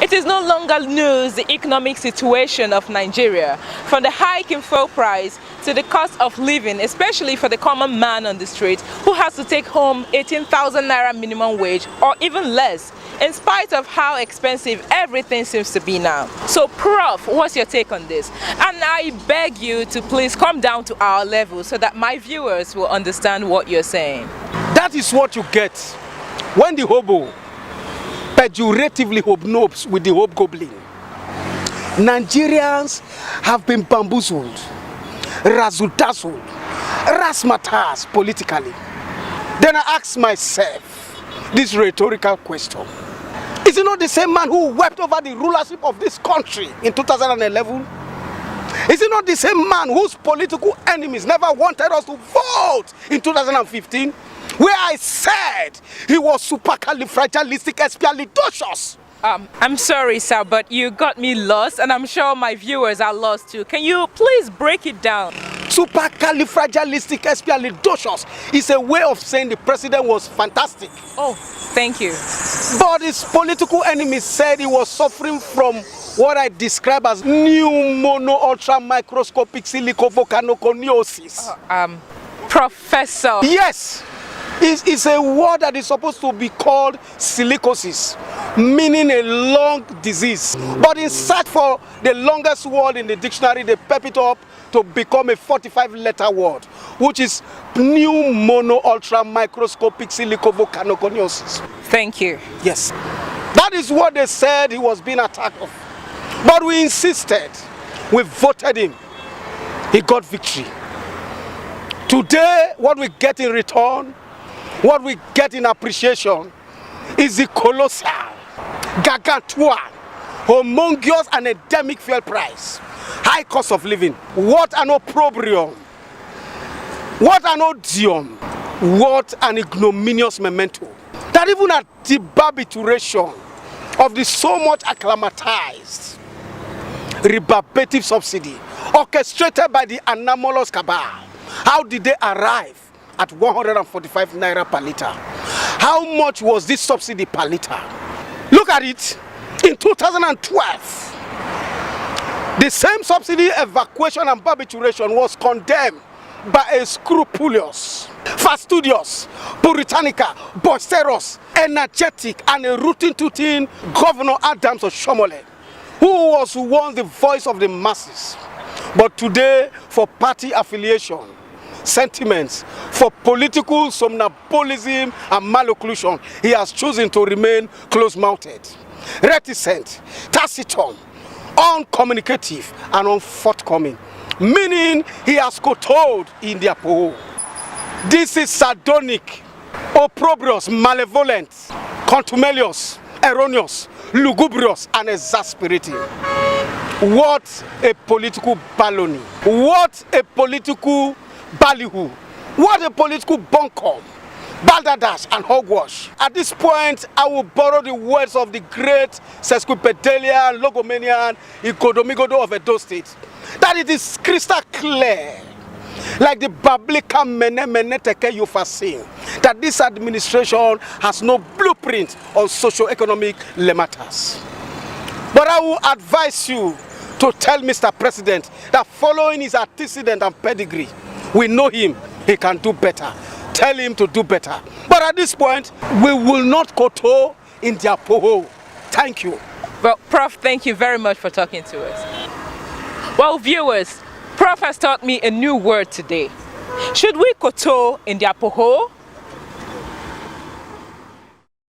It is no longer news the economic situation of Nigeria, from the hike in fuel price to the cost of living, especially for the common man on the street who has to take home 18,000 naira minimum wage or even less, in spite of how expensive everything seems to be now. So Prof, what's your take on this? And I beg you to please come down to our level so that my viewers will understand what you're saying. That is what you get when the hobo pejoratively hobnobs with the hobgoblin. Nigerians have been bamboozled, razzle-dazzled, razzmatazz politically. Then I ask myself this rhetorical question. Is it not the same man who wept over the rulership of this country in 2011? Is it not the same man whose political enemies never wanted us to vote in 2015? Where I said he was supercalifragilisticexpialidocious. I'm sorry, sir, but you got me lost, and I'm sure my viewers are lost too. Can you please break it down? Supercalifragilisticexpialidocious is a way of saying the president was fantastic. Oh, thank you. But his political enemies said he was suffering from what I describe as pneumono-ultra-microscopic silicovolcanoconiosis. Professor. Yes. It's a word that is supposed to be called silicosis, meaning a lung disease. But in search for the longest word in the dictionary, they pep it up to become a 45-letter word, which is pneumono-ultra-microscopic silicovolcanoconiosis. Thank you. Yes. That is what they said he was being attacked of. But we insisted. We voted him. He got victory. Today, what we get in return, what we get in appreciation is the colossal, gargantuan, humongous and endemic fuel price, high cost of living. What an opprobrium, what an odium, what an ignominious memento. That even at the barbituration of the so much acclimatized rebarbative subsidy orchestrated by the anomalous cabal, how did they arrive at 145 naira per liter? How much was this subsidy per liter? Look at it. In 2012, the same subsidy evacuation and barbituration was condemned by a scrupulous, fastidious, puritanical, boisterous, energetic, and a rootin' Governor Adams of Shomole, who was once the voice of the masses, but today, for party affiliation, sentiments, for political somnambulism and malocclusion, he has chosen to remain close-mouthed, reticent, taciturn, uncommunicative, and unforthcoming, meaning he has kowtowed in their poho. This is sardonic, opprobrious, malevolent, contumelious, erroneous, lugubrious, and exasperating. What a political baloney. What a political ballyhoo. What a political bunkum, balderdash and hogwash. At this point, I will borrow the words of the great sesquipedalian, logomanian, Ikodomigodo of Edo State, that it is crystal clear, like the biblical mene teke yufasin, that this administration has no blueprint on socio-economic matters. But I will advise you to tell Mr. President that following his antecedent and pedigree, we know him, he can do better. Tell him to do better. But at this point, we will not kowtow in their poho. Thank you. Well, Prof, thank you very much for talking to us. Well, viewers, Prof has taught me a new word today. Should we kowtow in their poho